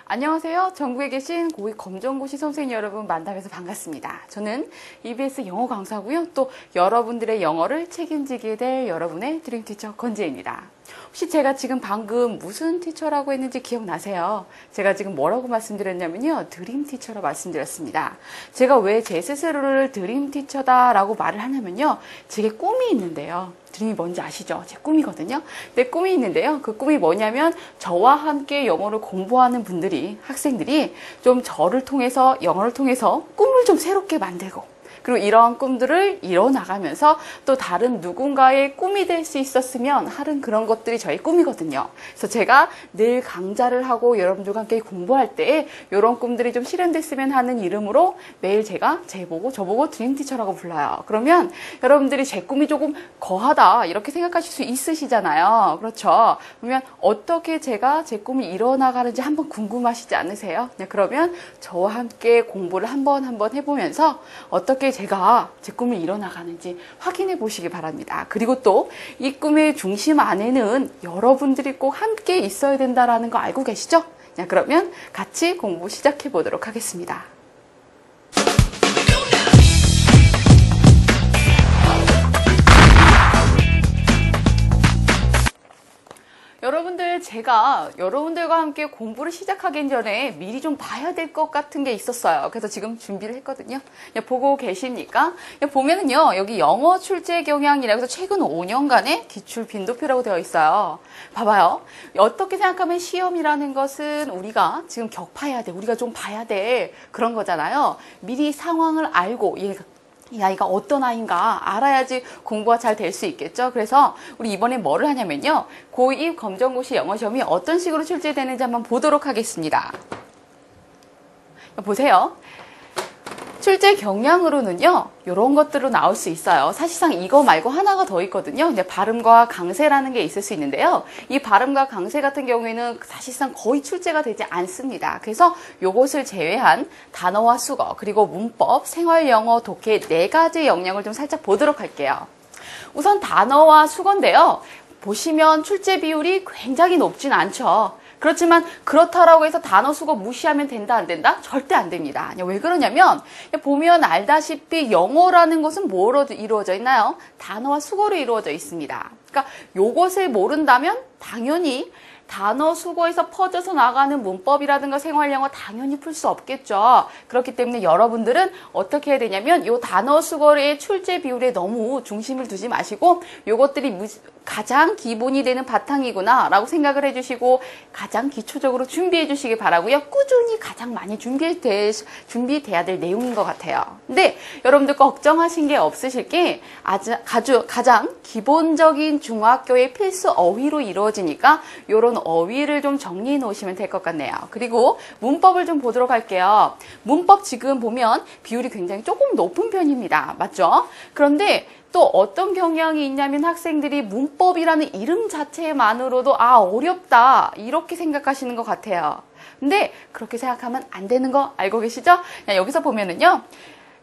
안녕하세요. 전국에 계신 고2 검정고시 선생님 여러분 만나뵈서 반갑습니다. 저는 EBS 영어 강사고요. 또 여러분들의 영어를 책임지게 될 여러분의 드림티처 권지혜입니다. 혹시 제가 지금 방금 무슨 티처라고 했는지 기억나세요? 제가 지금 뭐라고 말씀드렸냐면요. 드림티처라고 말씀드렸습니다. 제가 왜 제 스스로를 드림티처다라고 말을 하냐면요. 제게 꿈이 있는데요. 드림이 뭔지 아시죠? 제 꿈이거든요. 근데 꿈이 있는데요. 그 꿈이 뭐냐면 저와 함께 영어를 공부하는 분들이, 학생들이 좀 저를 통해서, 영어를 통해서 꿈을 좀 새롭게 만들고 그리고 이러한 꿈들을 이뤄나가면서 또 다른 누군가의 꿈이 될 수 있었으면 하는 그런 것들이 저의 꿈이거든요. 그래서 제가 늘 강좌를 하고 여러분들과 함께 공부할 때 이런 꿈들이 좀 실현됐으면 하는 이름으로 매일 제가 저보고 드림티처라고 불러요. 그러면 여러분들이 제 꿈이 조금 거하다 이렇게 생각하실 수 있으시잖아요. 그렇죠? 그러면 어떻게 제가 제 꿈을 이뤄나가는지 한번 궁금하시지 않으세요? 그러면 저와 함께 공부를 한번 해보면서 어떻게 제가 제 꿈을 이뤄나가는지 확인해 보시기 바랍니다. 그리고 또 이 꿈의 중심 안에는 여러분들이 꼭 함께 있어야 된다는 거 알고 계시죠? 그러면 같이 공부 시작해 보도록 하겠습니다. 여러분들, 제가 여러분들과 함께 공부를 시작하기 전에 미리 좀 봐야 될 것 같은 게 있었어요. 그래서 지금 준비를 했거든요. 보고 계십니까? 보면은요, 여기 영어 출제 경향이라고 해서 최근 5년간의 기출 빈도표라고 되어 있어요. 봐봐요. 어떻게 생각하면 시험이라는 것은 우리가 지금 격파해야 돼. 우리가 좀 봐야 돼. 그런 거잖아요. 미리 상황을 알고, 이 아이가 어떤 아이인가 알아야지 공부가 잘 될 수 있겠죠. 그래서 우리 이번에 뭐를 하냐면요. 고2 검정고시 영어 시험이 어떤 식으로 출제되는지 한번 보도록 하겠습니다. 보세요. 출제 경향으로는요, 이런 것들로 나올 수 있어요. 사실상 이거 말고 하나가 더 있거든요. 근데 발음과 강세라는 게 있을 수 있는데요. 이 발음과 강세 같은 경우에는 사실상 거의 출제가 되지 않습니다. 그래서 이것을 제외한 단어와 수거, 그리고 문법, 생활영어, 독해 4가지 역량을 좀 살짝 보도록 할게요. 우선 단어와 수거인데요. 보시면 출제 비율이 굉장히 높진 않죠. 그렇지만 그렇다라고 해서 단어 수거 무시하면 된다 안 된다? 절대 안 됩니다. 왜 그러냐면 보면 알다시피 영어라는 것은 뭐로 이루어져 있나요? 단어와 수거로 이루어져 있습니다. 그러니까 요것을 모른다면 당연히 단어 수거에서 퍼져서 나가는 문법이라든가 생활영어 당연히 풀 수 없겠죠. 그렇기 때문에 여러분들은 어떻게 해야 되냐면 이 단어 수거의 출제 비율에 너무 중심을 두지 마시고 요것들이 가장 기본이 되는 바탕이구나 라고 생각을 해주시고 가장 기초적으로 준비해 주시기 바라고요. 꾸준히 가장 많이 준비돼야 될 내용인 것 같아요. 근데 여러분들 걱정하신 게 없으실 게 가장 기본적인 중학교의 필수 어휘로 이루어지니까 이런 어휘를 좀 정리해 놓으시면 될 것 같네요. 그리고 문법을 좀 보도록 할게요. 문법 지금 보면 비율이 굉장히 조금 높은 편입니다. 맞죠? 그런데 또 어떤 경향이 있냐면 학생들이 문법이라는 이름 자체만으로도 어렵다 이렇게 생각하시는 것 같아요. 근데 그렇게 생각하면 안 되는 거 알고 계시죠? 여기서 보면은요.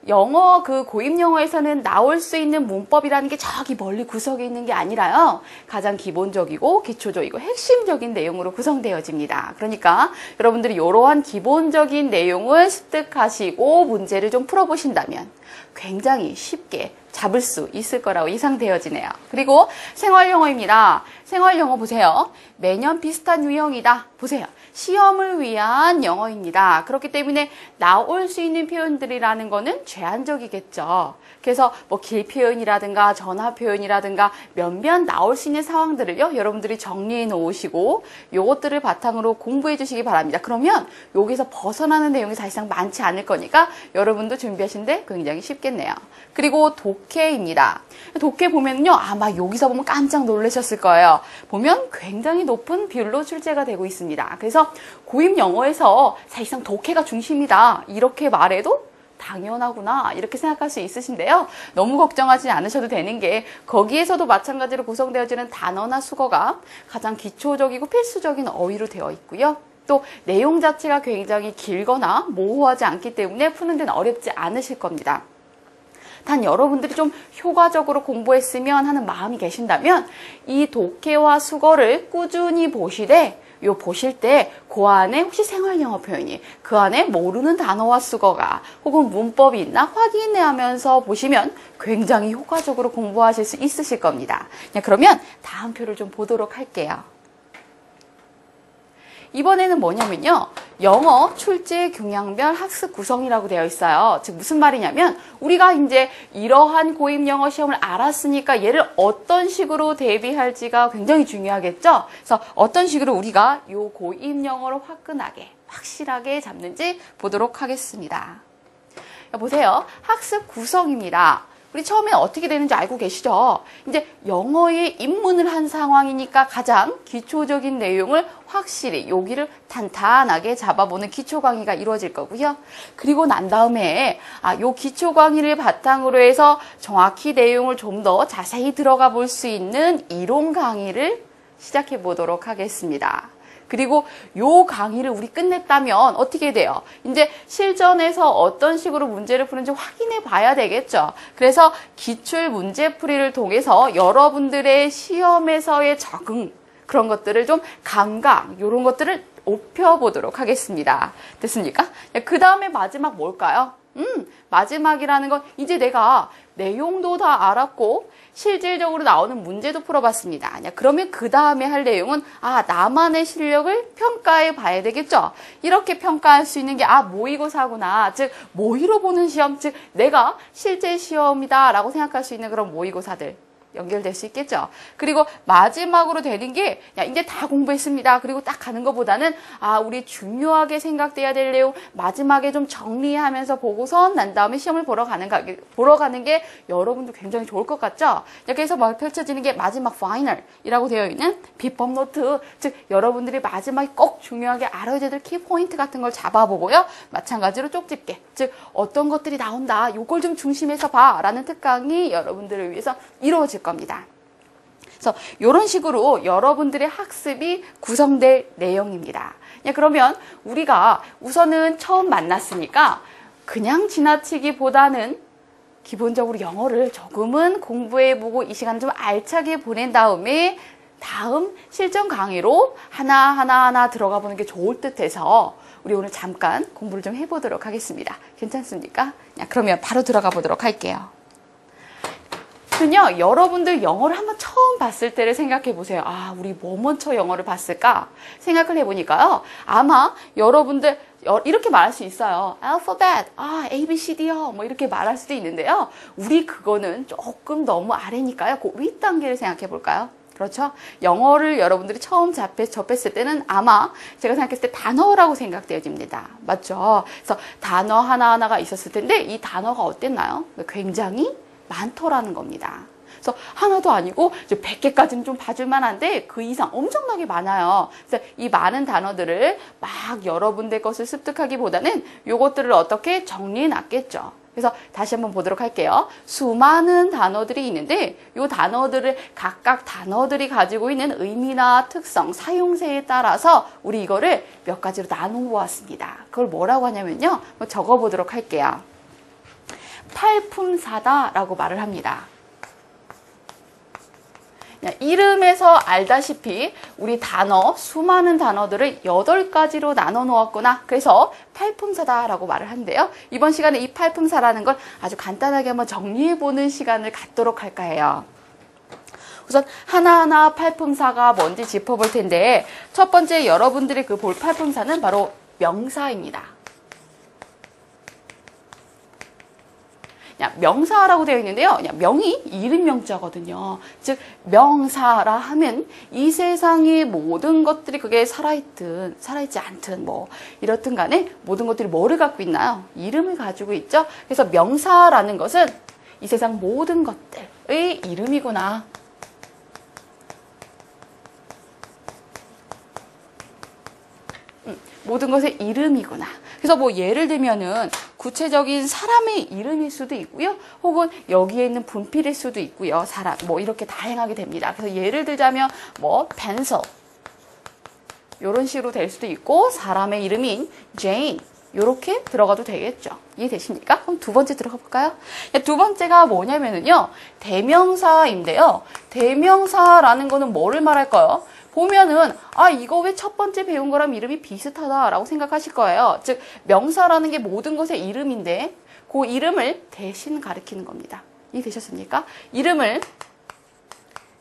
영어 고임 영어에서는 나올 수 있는 문법이라는 게 저기 멀리 구석에 있는 게 아니라요. 가장 기본적이고 기초적이고 핵심적인 내용으로 구성되어집니다. 그러니까 여러분들이 이러한 기본적인 내용을 습득하시고 문제를 좀 풀어보신다면 굉장히 쉽게 잡을 수 있을 거라고 예상되어지네요. 그리고 생활영어입니다. 생활영어 보세요. 매년 비슷한 유형이다. 보세요. 시험을 위한 영어입니다. 그렇기 때문에 나올 수 있는 표현들이라는 거는 제한적이겠죠. 그래서 길 표현이라든가 전화 표현이라든가 몇몇 나올 수 있는 상황들을요. 여러분들이 정리해 놓으시고 요것들을 바탕으로 공부해 주시기 바랍니다. 그러면 여기서 벗어나는 내용이 사실상 많지 않을 거니까 여러분도 준비하시는데 굉장히 쉽겠네요. 그리고 독해입니다. 독해 보면요. 아마 여기서 보면 깜짝 놀라셨을 거예요. 보면 굉장히 높은 비율로 출제가 되고 있습니다. 그래서 고임 영어에서 사실상 독해가 중심이다. 이렇게 말해도 당연하구나 이렇게 생각할 수 있으신데요. 너무 걱정하지 않으셔도 되는 게 거기에서도 마찬가지로 구성되어지는 단어나 수거가 가장 기초적이고 필수적인 어휘로 되어 있고요. 또 내용 자체가 굉장히 길거나 모호하지 않기 때문에 푸는 데는 어렵지 않으실 겁니다. 단 여러분들이 좀 효과적으로 공부했으면 하는 마음이 계신다면 이 독해와 수거를 꾸준히 보시되 요 보실 때 그 안에 혹시 생활영어 표현이 그 안에 모르는 단어와 수거가 혹은 문법이 있나 확인해 하면서 보시면 굉장히 효과적으로 공부하실 수 있으실 겁니다. 그러면 다음 표를 좀 보도록 할게요. 이번에는 뭐냐면요. 영어 출제 경향별 학습 구성이라고 되어 있어요. 즉 무슨 말이냐면 우리가 이제 이러한 고임 영어 시험을 알았으니까 얘를 어떤 식으로 대비할지가 굉장히 중요하겠죠. 그래서 어떤 식으로 우리가 이 고임 영어를 화끈하게 확실하게 잡는지 보도록 하겠습니다. 보세요. 학습 구성입니다. 우리 처음에 어떻게 되는지 알고 계시죠? 이제 영어에 입문을 한 상황이니까 가장 기초적인 내용을 확실히 여기를 탄탄하게 잡아보는 기초 강의가 이루어질 거고요. 그리고 난 다음에 요 기초 강의를 바탕으로 해서 정확히 내용을 좀 더 자세히 들어가 볼 수 있는 이론 강의를 시작해 보도록 하겠습니다. 그리고 요 강의를 우리 끝냈다면 어떻게 돼요? 이제 실전에서 어떤 식으로 문제를 푸는지 확인해 봐야 되겠죠. 그래서 기출 문제풀이를 통해서 여러분들의 시험에서의 적응 그런 것들을 좀 감각 이런 것들을 높여보도록 하겠습니다. 됐습니까? 그 다음에 마지막 뭘까요? 마지막이라는 건 이제 내가 내용도 다 알았고 실질적으로 나오는 문제도 풀어봤습니다. 그러면 그 다음에 할 내용은 나만의 실력을 평가해 봐야 되겠죠. 이렇게 평가할 수 있는 게 모의고사구나. 즉 모의로 보는 시험, 즉 내가 실제 시험이다 라고 생각할 수 있는 그런 모의고사들 연결될 수 있겠죠. 그리고 마지막으로 되는 게 이제 다 공부했습니다. 그리고 딱 가는 것보다는 우리 중요하게 생각돼야 될 내용 마지막에 좀 정리하면서 보고서 난 다음에 시험을 보러 가는 게 여러분도 굉장히 좋을 것 같죠. 그래서 펼쳐지는 게 마지막 파이널이라고 되어 있는 비법 노트, 즉 여러분들이 마지막에 꼭 중요하게 알아야 될 키포인트 같은 걸 잡아보고요. 마찬가지로 쪽집게, 즉 어떤 것들이 나온다. 요걸 좀 중심해서 봐 라는 특강이 여러분들을 위해서 이루어질 겁니다. 그래서 이런 식으로 여러분들의 학습이 구성될 내용입니다. 그러면 우리가 우선은 처음 만났으니까 그냥 지나치기보다는 기본적으로 영어를 조금은 공부해보고 이 시간을 좀 알차게 보낸 다음에 다음 실전 강의로 하나하나 들어가 보는 게 좋을 듯해서 우리 오늘 잠깐 공부를 좀 해보도록 하겠습니다. 괜찮습니까? 그러면 바로 들어가 보도록 할게요. 여러분들 영어를 한번 처음 봤을 때를 생각해 보세요. 우리 뭐 먼저 영어를 봤을까? 생각을 해보니까요. 아마 여러분들 이렇게 말할 수 있어요. 알파벳, A, B, C, D요. 뭐 이렇게 말할 수도 있는데요. 우리 그거는 조금 너무 아래니까요. 그 윗단계를 생각해 볼까요? 그렇죠? 영어를 여러분들이 처음 접했을 때는 아마 제가 생각했을 때 단어라고 생각되어집니다. 맞죠? 그래서 단어 하나하나가 있었을 텐데 이 단어가 어땠나요? 굉장히 많더라는 겁니다. 그래서 하나도 아니고 100개까지는 좀 봐줄 만한데 그 이상 엄청나게 많아요. 그래서 이 많은 단어들을 막 여러분들 것을 습득하기보다는 요것들을 어떻게 정리해 놨겠죠. 그래서 다시 한번 보도록 할게요. 수많은 단어들이 있는데 이 단어들을 각각 단어들이 가지고 있는 의미나 특성, 사용세에 따라서 우리 이거를 몇 가지로 나누어 보았습니다. 그걸 뭐라고 하냐면요. 적어보도록 할게요. 팔품사다라고 말을 합니다. 이름에서 알다시피 우리 단어, 수많은 단어들을 8가지로 나눠 놓았구나. 그래서 팔품사다라고 말을 하는데요. 이번 시간에 이 팔품사라는 걸 아주 간단하게 한번 정리해보는 시간을 갖도록 할까 해요. 우선 하나하나 팔품사가 뭔지 짚어볼 텐데 첫 번째 여러분들이 그 볼 팔품사는 바로 명사입니다. 명사라고 되어 있는데요. 명이 이름 명자거든요. 즉 명사라 하면 이 세상의 모든 것들이 그게 살아있든 살아있지 않든 뭐 이렇든 간에 모든 것들이 뭐를 갖고 있나요? 이름을 가지고 있죠. 그래서 명사라는 것은 이 세상 모든 것들의 이름이구나. 모든 것의 이름이구나. 그래서 뭐 예를 들면은 구체적인 사람의 이름일 수도 있고요. 혹은 여기에 있는 분필일 수도 있고요. 사람 뭐 이렇게 다양하게 됩니다. 그래서 예를 들자면 뭐 pencil 이런 식으로 될 수도 있고 사람의 이름인 Jane 이렇게 들어가도 되겠죠. 이해되십니까? 그럼 두 번째 들어가 볼까요? 두 번째가 뭐냐면은요. 대명사인데요. 대명사라는 거는 뭐를 말할까요? 보면은 이거 왜 첫 번째 배운 거랑 이름이 비슷하다라고 생각하실 거예요. 즉 명사라는 게 모든 것의 이름인데 그 이름을 대신 가리키는 겁니다. 이해되셨습니까? 이름을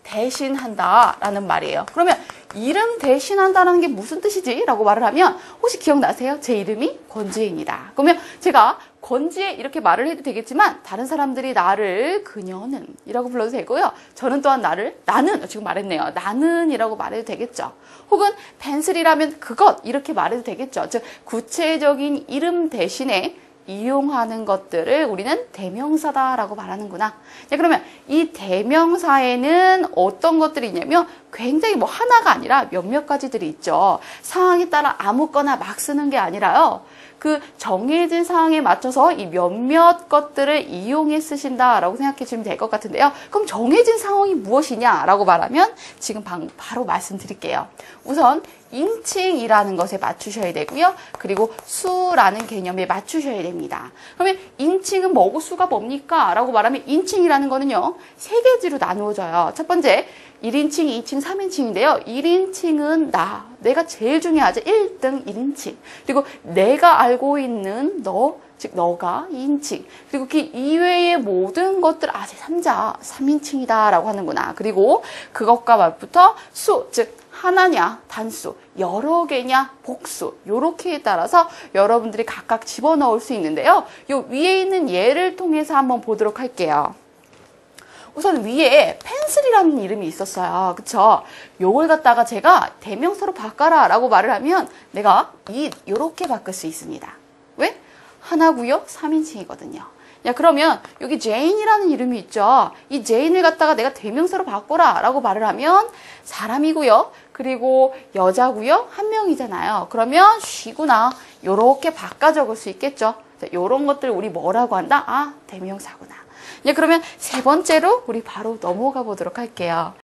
대신한다라는 말이에요. 그러면 이름 대신한다는 게 무슨 뜻이지? 라고 말을 하면 혹시 기억나세요? 제 이름이 권지혜입니다. 그러면 제가 권지혜 이렇게 말을 해도 되겠지만 다른 사람들이 나를 그녀는 이라고 불러도 되고요. 저는 또한 나는 지금 말했네요. 나는 이라고 말해도 되겠죠. 혹은 펜슬이라면 그것 이렇게 말해도 되겠죠. 즉 구체적인 이름 대신에 이용하는 것들을 우리는 대명사다라고 말하는구나. 자, 그러면 이 대명사에는 어떤 것들이 있냐면 굉장히 하나가 아니라 몇몇 가지들이 있죠. 상황에 따라 아무거나 막 쓰는 게 아니라요. 그 정해진 상황에 맞춰서 이 몇몇 것들을 이용해 쓰신다라고 생각해 주시면 될 것 같은데요. 그럼 정해진 상황이 무엇이냐라고 말하면 지금 바로 말씀드릴게요. 우선 인칭이라는 것에 맞추셔야 되고요. 그리고 수라는 개념에 맞추셔야 됩니다. 그러면 인칭은 뭐고 수가 뭡니까? 라고 말하면 인칭이라는 거는요. 세 가지로 나누어져요. 첫 번째 1인칭, 2인칭, 3인칭인데요. 1인칭은 내가 제일 중요하죠. 1등 1인칭. 그리고 내가 알고 있는 너, 즉 너가 2인칭. 그리고 그 이외의 모든 것들 제3자 3인칭이다 라고 하는구나. 그리고 그것과 맞붙어 수, 즉 하나냐, 단수, 여러 개냐, 복수 요렇게에 따라서 여러분들이 각각 집어넣을 수 있는데요. 요 위에 있는 예를 통해서 한번 보도록 할게요. 우선 위에 펜슬이라는 이름이 있었어요. 그쵸? 요걸 갖다가 제가 대명사로 바꿔라 라고 말을 하면 내가 요렇게 바꿀 수 있습니다. 왜? 하나고요 3인칭이거든요. 야, 그러면 여기 제인이라는 이름이 있죠. 이 제인을 갖다가 내가 대명사로 바꿔라 라고 말을 하면 사람이고요. 그리고 여자고요. 한 명이잖아요. 그러면 쉬구나. 요렇게 바꿔 적을 수 있겠죠. 요런 것들 우리 뭐라고 한다? 대명사구나. 그러면 세 번째로 우리 바로 넘어가 보도록 할게요.